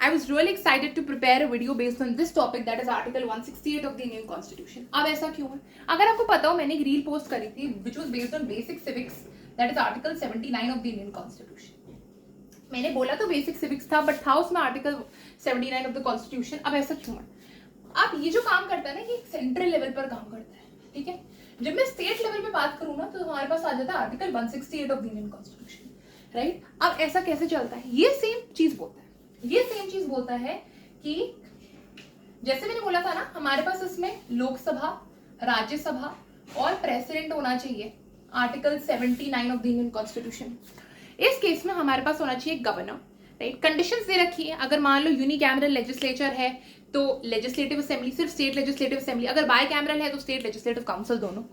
I was really excited to prepare a video based on this topic, that is Article 168 of the Indian Constitution. अब ऐसा क्यों है? अगर आपको पता हो, मैंने एक रील पोस्ट करी थी which was based on basic civics, that is Article 79 of the Indian Constitution. मैंने बोला तो basic civics था, but था उसमें Article 79 of the Constitution. अब ऐसा क्यों है? अब ये जो काम करता है ना, ये सेंट्रल लेवल पर काम करता है, ठीक है? जब मैं स्टेट लेवल पे बात करूँ ना, तो हमारे पास आ जाता है Article 168 of the Indian Constitution, right? अब ऐसा कैसे चलता है? ये सेम चीज बोलता है कि जैसे मैंने बोला था ना, हमारे पास इसमें लोकसभा, राज्यसभा और प्रेसिडेंट होना चाहिए, article 79 of the Indian constitution. इस केस में हमारे पास होना चाहिए गवर्नर, राइट? कंडीशंस दे रखी है. अगर मान लो यूनिकैमरल लेजिस्लेचर है तो लेजिस्लेटिव असेंबली, सिर्फ स्टेट लेजिस्लेटिव असेंबली. अगर बाय कैमरल है तो स्टेट लेजिस्लेटिव काउंसिल, दोनों.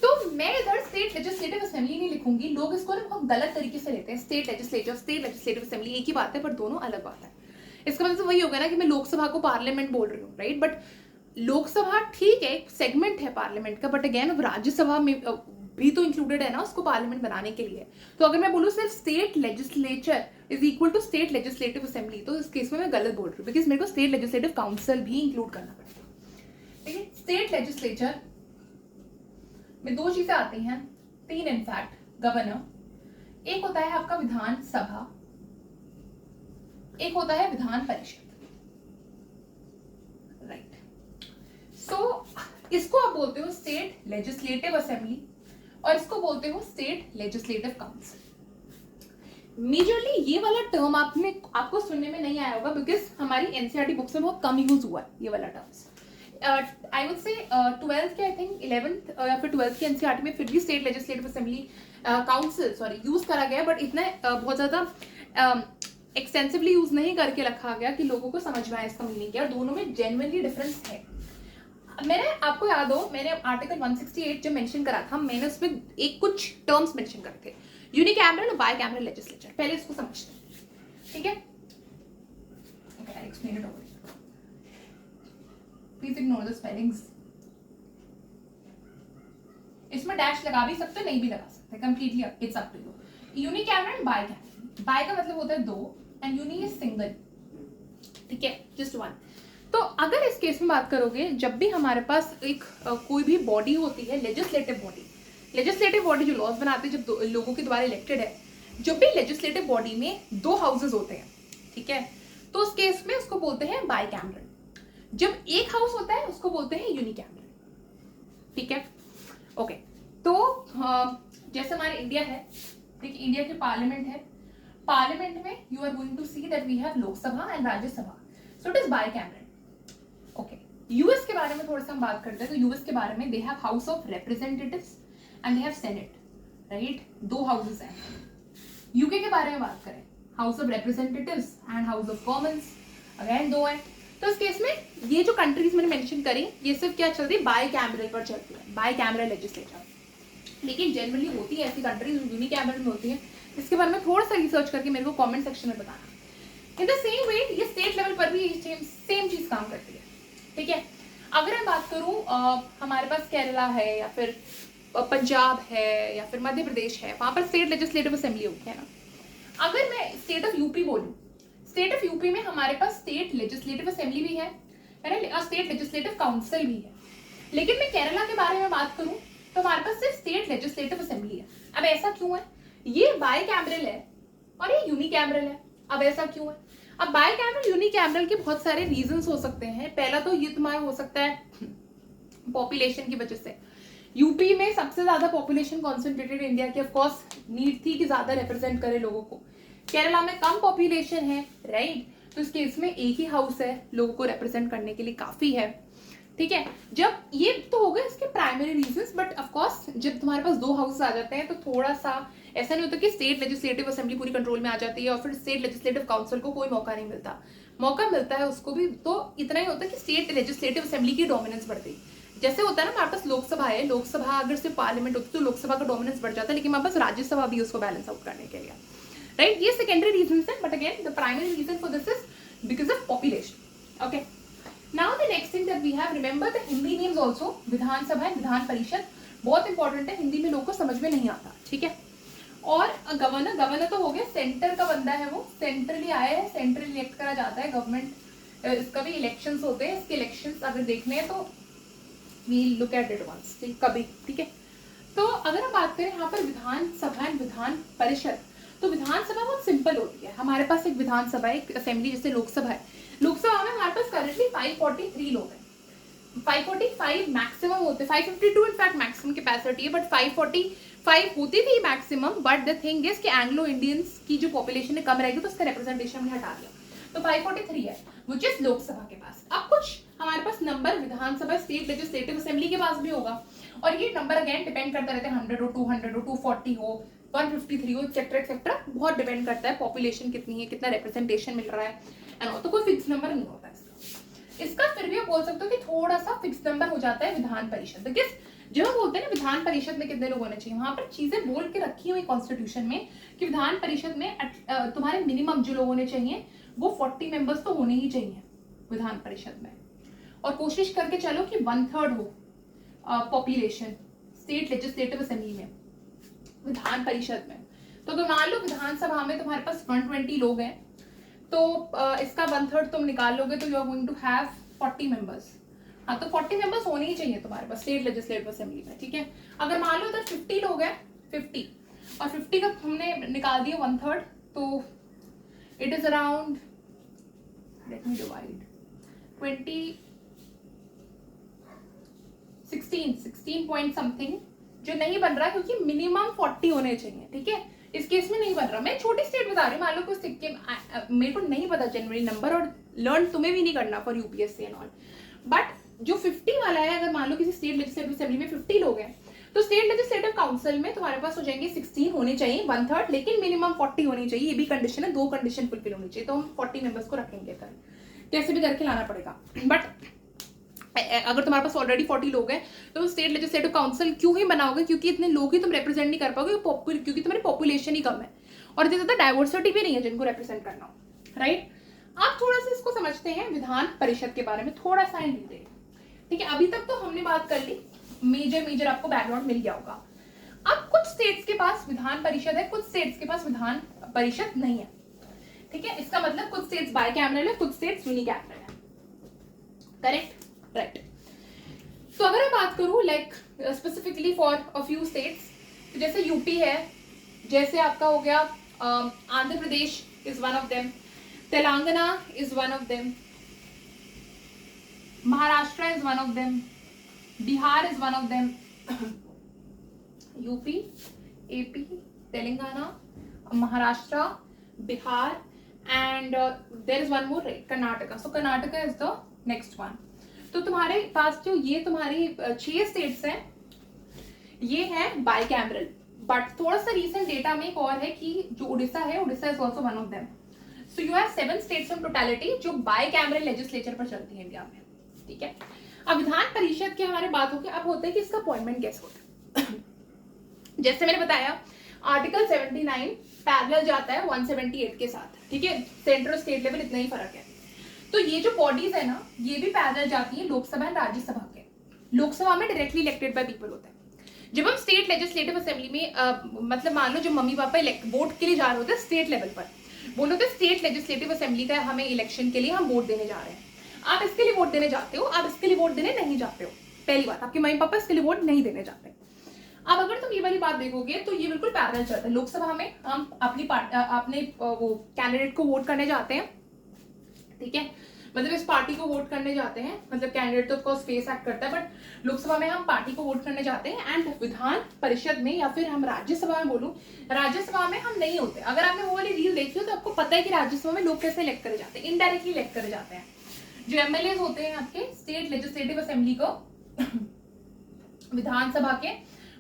तो मैं इधर स्टेट लेजिस्लेटिव असेंबली नहीं लिखूंगी. लोग इसको ना बहुत गलत तरीके से लेते हैं. State legislature, state legislative assembly एक ही बात है, पर दोनों अलग बात है. इसका मतलब वही होगा ना कि मैं लोकसभा को पार्लियामेंट बोल रही हूँ, राइट? बट लोकसभा ठीक है, सेगमेंट है पार्लियामेंट का, बट अगेन अब राज्यसभा में भी तो इंक्लूडेड है ना उसको पार्लियामेंट बनाने के लिए. तो अगर मैं बोलूँ सिर्फ state legislature is equal to state legislative assembly, तो इस केस में मैं गलत बोल रही हूँ, बिकॉज मेरे को स्टेट लेजिस्लेटिव काउंसिल भी इंक्लूड करना पड़ेगा. ठीक है? स्टेट लेजिस्लेचर में दो चीजें आती हैं, तीन इनफैक्ट, गवर्नर, एक होता है आपका विधान सभा, एक होता है विधान परिषद, राइट? सो इसको आप बोलते हो स्टेट लेजिस्लेटिव असेंबली और इसको बोलते हो स्टेट लेजिस्लेटिव काउंसिल. मेजरली ये वाला टर्म आपको सुनने में नहीं आया होगा, बिकॉज हमारी एनसीईआरटी बुक्स में बहुत कम यूज हुआ है ये वाला टर्म्स. आई वुड से 12th के, आई थिंक 11th या फिर 12th के एनसीईआरटी में फिर भी state legislative assembly council use करा गया, बट इतना बहुत ज्यादा एक्सटेंसिवली यूज नहीं करके रखा गया कि लोगों को समझ में आए इसका मीनिंग क्या. और दोनों में जेन्युइनली डिफरेंस है. मैंने, आपको याद हो, मैंने आर्टिकल 168 जो मेंशन करा था, मैंने उसमें एक कुछ टर्म्स मेंशन करे थे, यूनिकैमरल और बायकैमरल लेजिस्लेचर. पहले इसको समझते हैं, ठीक है? Okay, I explain it over. Please ignore the spellings. इसमें डैश लगा भी सकते हो, नहीं भी लगा सकते, completely it's up to you. Unicameral and bicameral. Bi का मतलब होता है दो एंड यूनि इज सिंगल, ठीक है? Just one. तो अगर इस केस में बात करोगे, जब भी हमारे पास एक कोई भी बॉडी होती है, लेजिस्लेटिव बॉडी जो लॉज बनाते हैं, जब लोगों के द्वारा इलेक्टेड है, जब भी लेजिस्लेटिव बॉडी में दो हाउसेज होते हैं, ठीक है, तो उस केस में उसको बोलते हैं बायकैमरल. जब एक हाउस होता है उसको बोलते हैं यूनिकैमरल, ठीक है? ओके. तो जैसे हमारे इंडिया है, देखिए इंडिया की पार्लियामेंट है, पार्लियामेंट में you are going to see that we have Lok Sabha and Rajya Sabha, so it is bicameral. Okay. US के बारे में थोड़ा सा हम बात करते हैं. तो यूएस के बारे में they have house of representatives and they have senate, right? दो हाउसेस हैं. यूके के बारे में बात करें, house of representatives and house of Commons, again दो है. तो इस केस में ये जो कंट्रीज मैंने मेंशन करी, ये सिर्फ क्या चलती है, बायकैमरल पर चलती है, बायकैमरल लेजिस्लेचर. लेकिन जनरली होती है ऐसी कंट्रीज यूनिकैमरल में होती है. इसके बारे में थोड़ा सा रिसर्च करके मेरे को कमेंट सेक्शन में बताना. इन द सेम वे ये स्टेट लेवल पर भी सेम चीज काम करती है, ठीक है? अगर मैं बात करूं, हमारे पास केरला है या फिर पंजाब है या फिर मध्य प्रदेश है, वहां पर स्टेट लेजिस्लेटिव असेंबली होती है ना. अगर मैं स्टेट ऑफ यूपी बोलूं, स्टेट ऑफ यूपी में हमारे पास स्टेट लेजिस्लेटिव असेंबली भी है ना, स्टेट लेजिस्लेटिव काउंसिल भी है. लेकिन मैं केरला के बारे में बात करूं तो हमारे पास सिर्फ स्टेट लेजिस्लेटिव असेंबली है. अब ऐसा क्यों है? ये बायकैमरल है और ये यूनिकैमरल है. अब ऐसा क्यों है? अब बायकैमरल यूनिकैमरल के बहुत सारे रीजंस हो सकते हैं. पहला तो ये तुम्हारा हो सकता है पॉपुलेशन की वजह से. यूपी में सबसे ज्यादा पॉपुलेशन कॉन्सेंट्रेटेड इंडिया की, ऑफ कोर्स नीड थी कि ज्यादा रिप्रेजेंट करे लोगों को. केरला में कम पॉपुलेशन है, राइट? तो इस केस में एक ही हाउस है, लोगों को रिप्रेजेंट करने के लिए काफी है, ठीक है? जब ये तो हो गए इसके primary reasons, but of course जब तुम्हारे पास दो हाउस आ जाते हैं तो थोड़ा सा ऐसा नहीं होता कि स्टेट लेजिस्लेटिव असेंबली पूरी कंट्रोल में आ जाती है और फिर स्टेट लेजिस्लेटिव काउंसिल को कोई मौका नहीं मिलता. मौका मिलता है उसको भी, तो इतना ही होता है कि स्टेट लेजिस्लेटिव असेंबली की डोमिनेंस बढ़ती. जैसे होता है ना, हमारे पास लोकसभा है, लोकसभा अगर सिर्फ पार्लियामेंट होती तो लोकसभा का डोमिनेंस बढ़ जाता है, लेकिन हमारे पास राज्यसभा भी उसको बैलेंस आउट करने के लिए, राइट? ये सेकेंडरी रीजन है, but again the primary reason for this is because of population. Okay. Now the next thing that we have, remember the Hindi names also. Vidhan Sabha and Vidhan Parishad बहुत इंपॉर्टेंट है, हिंदी में लोगों को समझ में नहीं आता, ठीक है? और गवर्नर तो हो गया, सेंटर का बंदा है, वो सेंट्रली आया है, सेंट्रली इलेक्ट करा जाता है गवर्नमेंट। इसका भी इलेक्शंस होते हैं, इसके इलेक्शंस अगर देखने हैं तो we look at it once, कभी, ठीक है। तो अगर हम बात करें यहाँ पर विधानसभा एंड विधान परिषद, तो विधानसभा बहुत सिंपल होती है। हमारे पास एक विधानसभा है, एक असेंबली जैसे लोकसभा है। लोकसभा में हमारे पास करंटली 543 लोग हैं। 545 मैक्सिमम होते हैं, 552 इनफैक्ट मैक्सिमम कैपेसिटी है, बट 545 होती थी maximum. But the thing is कि एंग्लो इंडियंस की जो पॉपुलेशन है कम रहेगी, तो उसका रिप्रेजेंटेशन हमने हटा दिया, तो 543 है, विच इज लोकसभा के पास। अब कुछ हमारे पास नंबर विधानसभा स्टेट लेजिस्लेटिव असेंबली के पास भी होगा, और ये नंबर अगेन डिपेंड करता रहता है, 100 हो, 200 हो, 240 हो, 153 हो, एक्सेट्रा एक्सेट्रा, बहुत डिपेंड करता है पॉपुलेशन कितनी है, कितना रिप्रेजेंटेशन मिल रहा है एंड तो कोई फिक्स नंबर नहीं होता इसका। फिर भी आप बोल सकते हो कि थोड़ा सा फिक्स नंबर हो जाता है विधान परिषद। बिकॉज जब हम बोलते हैं ना विधान परिषद में कितने लोग होने चाहिए, वहां पर चीजें बोल के रखी हुई कॉन्स्टिट्यूशन में कि विधान परिषद में तुम्हारे मिनिमम जो लोग होने चाहिए वो 40 मेंबर्स तो होने ही चाहिए विधान परिषद में, और कोशिश करके चलो कि 1/3 हो पॉपुलेशन स्टेट लेजिस्लेटिव असेंबली में, विधान परिषद में। तो अगर मान लो विधानसभा में तुम्हारे पास 120 लोग हैं, तो इसका 1/3 तुम निकाल लोगे, तो you are going to have 40 members. हाँ, तो 40 मेंबर्स होने ही चाहिए तुम्हारे पास स्टेट लेजिस्लेटिव असेंबली में, ठीक है। अगर मान लो इधर 50 लोग हैं, 50 और 50 का हमने निकाल दिया 1/3, तो it is around, let me divide, 16 point something, जो नहीं बन रहा क्योंकि मिनिमम 40 होने चाहिए, ठीक है। इस केस में नहीं बन रहा। मैं छोटी स्टेट बता रही हूँ, मान लो कुछ सिक्किम, मेरे को नहीं पता जनरली नंबर, और लर्न तुम्हें भी नहीं करना for UPSC and all, but जो 50 वाला है, अगर मान लो किसी स्टेट लेजिस्लेटिव असेंबली में 50 लोग हैं, तो स्टेट लेजिस्लेटिव काउंसिल में तुम्हारे पास हो जाएंगे 16 होने चाहिए, 1/3, लेकिन मिनिमम 40 होनी चाहिए। ये भी कंडीशन है, 2 कंडीशन फुलफिल होनी चाहिए, तो हम 40 मेंबर्स को रखेंगे, कैसे भी करके लाना पड़ेगा। बट अगर तुम्हारे पास ऑलरेडी 40 लोग हैं, तो स्टेट लेजिस्लेटिव काउंसिल क्यों ही बनाओगे, क्योंकि इतने लोग ही तुम रिप्रेजेंट नहीं कर पाओगे, क्योंकि तुम्हारी पॉपुलेशन ही कम है और इतनी ज्यादा डाइवर्सिटी भी नहीं है जिनको रिप्रेजेंट करना हो, राइट। आप थोड़ा सा इसको समझते हैं विधान परिषद के बारे में थोड़ा सा इन डिटेल, ठीक है। अभी तक तो हमने बात कर ली, मेजर आपको बैकग्राउंड मिल गया होगा। अब कुछ स्टेट्स के पास विधान परिषद है, कुछ स्टेट्स के पास विधान परिषद नहीं है, ठीक है। इसका मतलब कुछ स्टेट्स बाय कैमरल है, कुछ स्टेट्स यूनिकैमरल है, करेक्ट, राइट। तो अगर मैं बात करूं like specifically for a few states, तो जैसे यूपी है, जैसे आपका हो गया Andhra Pradesh is one of them, Telangana is one of them, Maharashtra is one of them, Bihar is one of them, UP, AP, Telangana, Maharashtra, Bihar, and there is one more, Karnataka. So Karnataka is the next one. तो तुम्हारे पास जो ये तुम्हारी 6 स्टेट्स हैं, ये है बाइकैमरल, बट थोड़ा सा रीसेंट डेटा में एक और है कि जो उड़ीसा है, Orissa is also one of them. So you have 7 states in totality जो बाइकैमरल लेजिस्लेचर पर चलती है इंडिया में, ठीक है। अब विधान परिषद की हमारे बात होगी, अब होता है कि इसका अपॉइंटमेंट कैसे होता है। जैसे मैंने बताया आर्टिकल 79 पैरेलल जाता है 178 के साथ, ठीक है। सेंट्रल स्टेट लेवल इतना ही फर्क है। तो ये जो बॉडीज है ना, ये भी पैरेलल जाती है लोकसभा एंड राज्यसभा के। लोकसभा में डायरेक्टली इलेक्टेड बाय पीपल होता है। जब हम स्टेट लेजिस्लेटिव असेंबली में मतलब मान लो जो मम्मी पापा वोट के लिए जा रहे होते हैं स्टेट लेवल पर, बोलो तो स्टेट लेजिस्लेटिव असेंबली का हमें इलेक्शन के लिए हम वोट देने जा रहे हैं, आप इसके लिए वोट देने जाते हो, आप इसके लिए वोट देने नहीं जाते हो। पहली बात, आपके मम्मी पापा इसके लिए वोट नहीं देने जाते। अब अगर तुम ये वाली बात देखोगे तो ये बिल्कुल पैरेलल चलता है। लोकसभा में हम अपने वो कैंडिडेट को वोट करने जाते हैं, ठीक है, मतलब इस पार्टी को वोट करने जाते हैं, मतलब कैंडिडेट तो ऑफ कोर्स फेस एक्ट करता है, बट लोकसभा में हम पार्टी को वोट करने जाते हैं। एंड विधान परिषद में या फिर हम राज्यसभा में बोलूं, राज्यसभा में हम नहीं होते। अगर आपने वो वाली रील देखी हो तो आपको पता है कि राज्यसभा में लोग कैसे इलेक्ट करे जाते हैं, इनडायरेक्टली इलेक्ट करे जाते हैं। जो एमएलए होते हैं आपके स्टेट लेजिस्लेटिव असेंबली को विधानसभा के,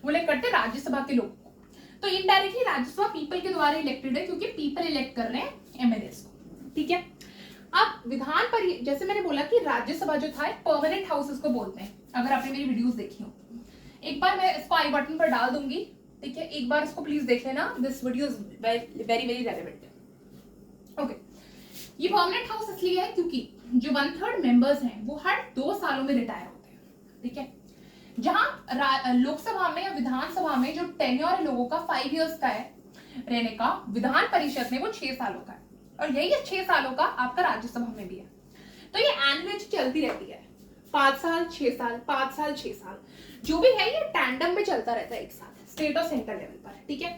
वो इलेक्ट करते हैं राज्यसभा के लोग को। तो इनडायरेक्टली राज्यसभा पीपल के द्वारा इलेक्टेड है, क्योंकि पीपल इलेक्ट कर रहे हैं एमएलए को, ठीक है। अब विधान पर जैसे मैंने बोला कि राज्यसभा जो था परमानेंट हाउस इसको बोलते हैं, अगर आपने मेरी वीडियोस देखी हो। एक बार मैं इसको आई बटन पर डाल दूंगी, ठीक है, एक बार इसको प्लीज देख लेना, this video is very very relevant. Okay, ये परमानेंट हाउस इसलिए है क्योंकि जो 1/3 मेंबर्स हैं वो हर 2 सालों में रिटायर होते हैं, ठीक है। जहां लोकसभा में या विधानसभा में जो टेन्योर है लोगों का 5 इयर्स का है, रहने का विधान परिषद में वो 6 सालों का है, और यही 6 सालों का आपका राज्यसभा में भी है। तो ये एनुअल चलती रहती है, 5 साल 6 साल 5 साल 6 साल जो भी है, ये टैंडम में चलता रहता है एक साथ, स्टेट और सेंटर लेवल पर, ठीक है।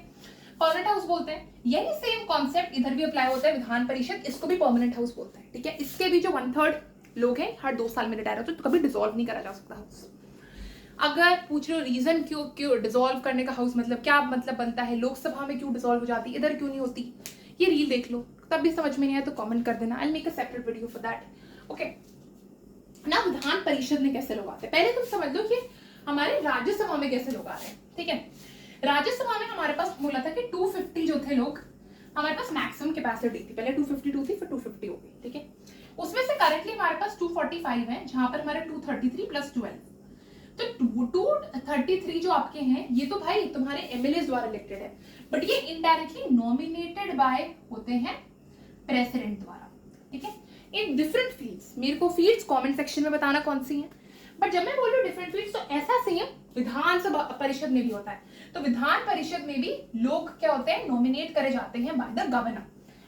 परमानेंट हाउस बोलते हैं, यही सेम कॉन्सेप्ट इधर भी अप्लाई होता है, विधान परिषद, इसको भी परमानेंट हाउस बोलते हैं, ठीक है। इसके भी जो 1/3 लोग हैं हर 2 साल में रिटायर होते हैं, तो कभी डिसॉल्व नहीं करा जा सकता हाउस। अगर पूछ रहे हो रीजन क्यों डिसॉल्व करने का हाउस मतलब क्या मतलब बनता है, लोकसभा में क्यों डिसॉल्व हो जाती, इधर क्यों नहीं होती, ये रील देख लो, तब भी समझ में नहीं आया तो कमेंट कर देना, I will make a separate video for that, okay ना। विधान परिषद में कैसे लोग आते हैं, पहले तुम समझ लो कि हमारे राज्यसभा में कैसे लोग आ रहे हैं, ठीक है। राज्यसभा में हमारे पास बोला था कि 250 जो थे लोग, हमारे पास मैक्सिमम कैपेसिटी थी, पहले 252 थी, फिर 250 हो गई, ठीक है। उसमें से करंटली हमारे पास 245 है, जहां पर हमारे 233 प्लस 12, तो 233 जो आपके हैं ये तो भाई तुम्हारे एमएलए द्वारा इलेक्टेड है, बट ये इनडायरेक्टली नॉमिनेटेड बाय होते हैं प्रेसिडेंट द्वारा, ठीक है। इन डिफरेंट फील्ड्स, मेरे को फील्ड्स कमेंट सेक्शन में बताना कौन सी हैं, बट जब मैं बोल रही हूँ डिफरेंट फील्ड्स, तो ऐसा सेम विधानसभा परिषद में भी होता है। तो विधान परिषद में भी लोग क्या होते हैं, नॉमिनेट करे जाते हैं bye the governor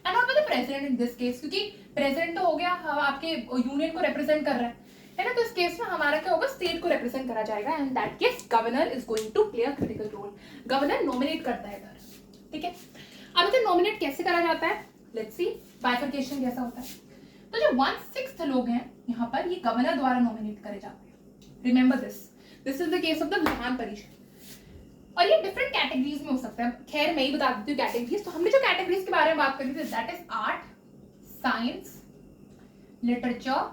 and not by the president in this case, क्योंकि प्रेसिडेंट तो हो गया आपके यूनियन को रिप्रेजेंट कर रहा है ना, तो इस केस में हमारा क्या होगा, स्टेट को रिप्रेजेंट करा जाएगा, and that case governor is going to play a critical role. Governor nominate करता है इधर, ठीक है। अब इधर नॉमिनेट कैसे करा जाता है, लेट्स सी बाइफर्केशन कैसा होता है। तो जो 1/6 लोग हैं यहाँ पर, ये गवर्नर द्वारा नॉमिनेट करे जाते हैं, remember this is the case of the Vidhan Parishad. और ये डिफरेंट कैटेगरीज में हो सकता है, खैर मैं ही बता देती हूँ कैटेगरीज। तो हमने जो कैटेगरीज के बारे में बात करी थी, that is art, science, literature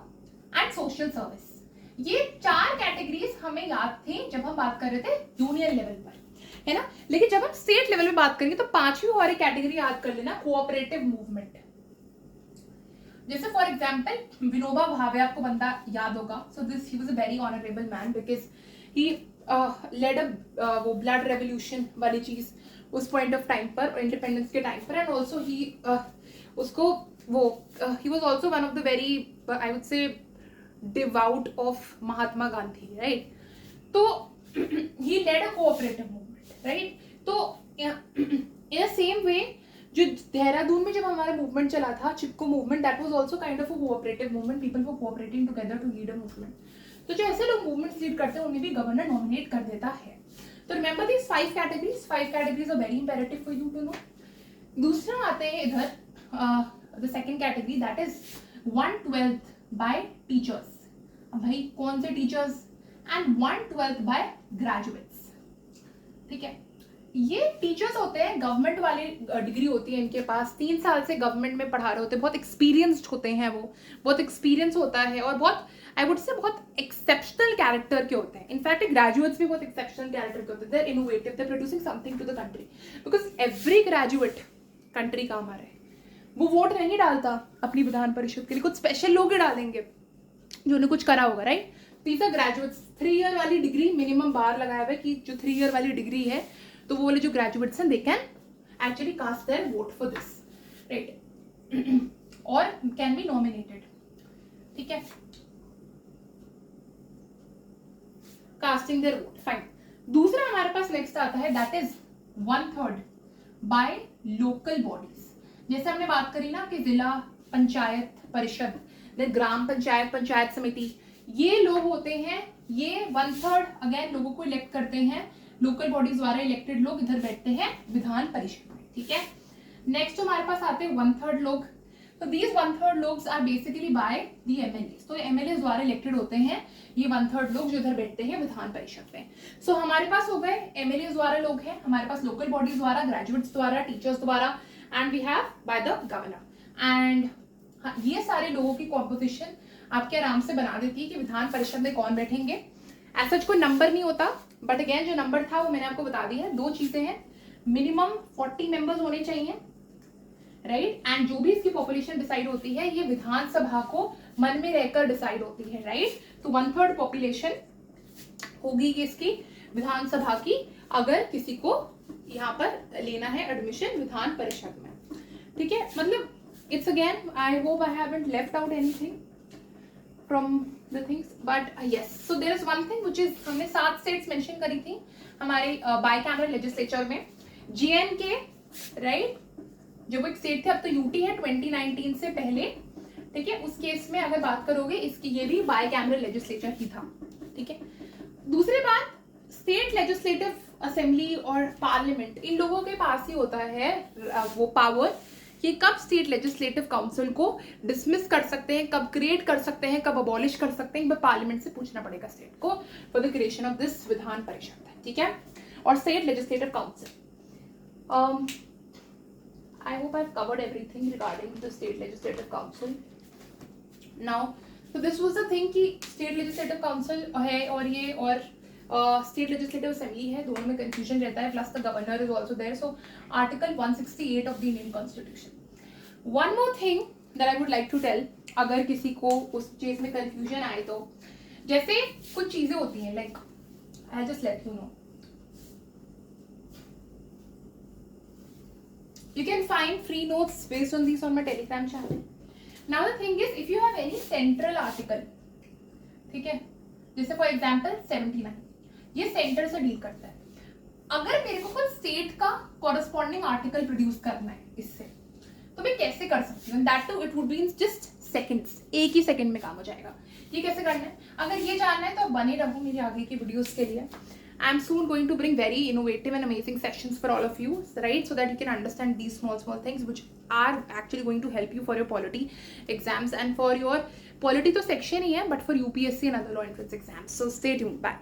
and social service. ये 4 कैटेगरीज हमें याद थे जब हम बात कर रहे थे यूनियन लेवल पर, है ना। लेकिन जब हम स्टेट लेवल में बात करेंगे तो 5वीं और एक कैटेगरी याद कर लेना, कोऑपरेटिव मूवमेंट। जैसे फॉर एग्जाम्पल विनोबा भावे, आपको बंदा याद होगा, so this he was a very honourable man because he led वो ब्लड रेवोल्यूशन वाली चीज उस पॉइंट ऑफ टाइम पर, इंडिपेंडेंस के टाइम पर, एंड ऑल्सो ही उसको वो he was also one of the very I would say devout of Mahatma Gandhi, right. तो he led a cooperative movement, right. तो इन अ सेम वे जो देहरादून में जब हमारा मूवमेंट चला था, Chipko movement, that was also kind of a cooperative movement, people were cooperating together to lead a movement. तो जो ऐसे लोग मूवमेंट्स लीड करते हैं उन्हें भी गवर्नर नॉमिनेट कर देता है। तो remember these 5 categories are very imperative for you to know. दूसरा आते हैं इधर the second category, that is 1/12 by teachers. अब भाई कौन से टीचर्स, एंड 1/12 बाय ग्रेजुएट्स, ठीक है। ये टीचर्स होते हैं, गवर्नमेंट वाली डिग्री होती है इनके पास, 3 साल से गवर्नमेंट में पढ़ा रहे होते हैं, बहुत एक्सपीरियंस्ड होते हैं, वो बहुत एक्सपीरियंस होता है, और बहुत आई वुड से बहुत एक्सेप्शनल कैरेक्टर के होते हैं। इनफैक्ट ग्रेजुएट्स भी बहुत एक्सेप्शनल कैरेक्टर के होते हैं, they are innovative, they are producing something to the country, because every graduate country का हमारा है। वो वोट नहीं डालता अपनी विधान परिषद के लिए, कुछ स्पेशल लोग ही डालेंगे जो उन्हें कुछ करा होगा, right. These are graduates. 3 year वाली डिग्री मिनिमम बार लगाया हुआ है कि जो 3 ईयर वाली डिग्री है, तो वो वाले जो ग्रेजुएट्स हैं they can actually cast their vote for this, right, और कैन बी नॉमिनेटेड, ठीक है, कास्टिंग देयर वोट, फाइन। दूसरा हमारे पास नेक्स्ट आता है, that is 1/3 by local bodies. जैसे हमने बात करी ना कि जिला पंचायत परिषद, ग्राम पंचायत, पंचायत समिति, ये लोग होते हैं, ये 1/3 अगेन लोगों को इलेक्ट करते हैं, लोकल बॉडीज द्वारा इलेक्टेड लोग इधर बैठते हैं विधान परिषद में, ठीक है। नेक्स्ट हमारे पास आते हैं 1/3 लोग। तो दीज 1/3 लोग are basically by the MLA, तो एमएलए द्वारा इलेक्टेड होते हैं ये 1/3 लोग जो इधर बैठते हैं विधान परिषद में। सो हमारे पास हो गए एमएलए द्वारा लोग हैं, हमारे पास लोकल बॉडीज द्वारा, ग्रेजुएट्स द्वारा, टीचर्स द्वारा, and we have by the governor. And ये सारे लोगों की कॉम्पोजिशन आपके आराम से बना देती है कि विधान परिषद में कौन बैठेंगे। ऐसा कोई नंबर नहीं होता, बट अगेन जो नंबर था वो मैंने आपको बता दिया है। 2 चीजें हैं, मिनिमम 40 मेंबर्स होने चाहिए, राइट, एंड जो भी इसकी पॉपुलेशन डिसाइड होती है ये विधानसभा को मन में रहकर डिसाइड होती है, राइट। तो 1/3 पॉपुलेशन होगी कि इसकी विधानसभा की, अगर किसी को यहाँ पर लेना है एडमिशन विधान परिषद में, ठीक है। मतलब it's again, I hope I haven't left out anything from the things, but yes, so there is one thing which is, हमने 7 states mention करी थी हमारे बाइकैमरल लेजिस्लेचर में, JNK राइट, जो वो एक स्टेट थे, अब तो यूटी है 2019 से पहले, ठीक है। उस केस में अगर बात करोगे इसकी, ये भी बाइकैमरल लेजिस्लेचर ही था, ठीक है। दूसरी बात, स्टेट लेजिस्लेटिव असेंबली और पार्लियामेंट, इन लोगों के पास ही होता है वो पावर कि कब स्टेट लेजिस्लेटिव काउंसिल को डिसमिस कर सकते हैं, कब क्रिएट कर सकते हैं, कब अबॉलिश कर सकते हैं, पार्लियामेंट से पूछना पड़ेगा स्टेट को for the creation of this Vidhan Parishad, ठीक है, और state legislative council. I hope I've covered everything regarding the state legislative council. Now, so this was the thing कि state legislative council है और ये और state legislative assembly है, दोनों में confusion रहता है, plus the governor is also there. So article 168 of the Indian constitution. One more thing that I would like to tell, अगर किसी को उस चीज में confusion आए तो, जैसे कुछ चीजें होती हैं, like I'll just let you know. You can find free notes based on these on my Telegram channel. Now the thing is, if you have any central article, ठीक है, जैसे for example 79, ये सेंटर से deal करता है। अगर मेरे को कुछ स्टेट का corresponding article प्रोड्यूस करना है इससे, तो मैं कैसे कर सकती हूँ? That too it would be in just seconds, एक ही सेकंड में काम हो जाएगा। ये कैसे करना है? अगर ये जानना है तो बने रहो मेरी आगे की वीडियोस के लिए। I'm soon going to bring very innovative and amazing sessions for all of you, right? So that you can understand these small things which are actually going to help you for your polity exams and for your polity तो section ही है, but for UPSC and other law entrance exams. So stay tuned. Bye.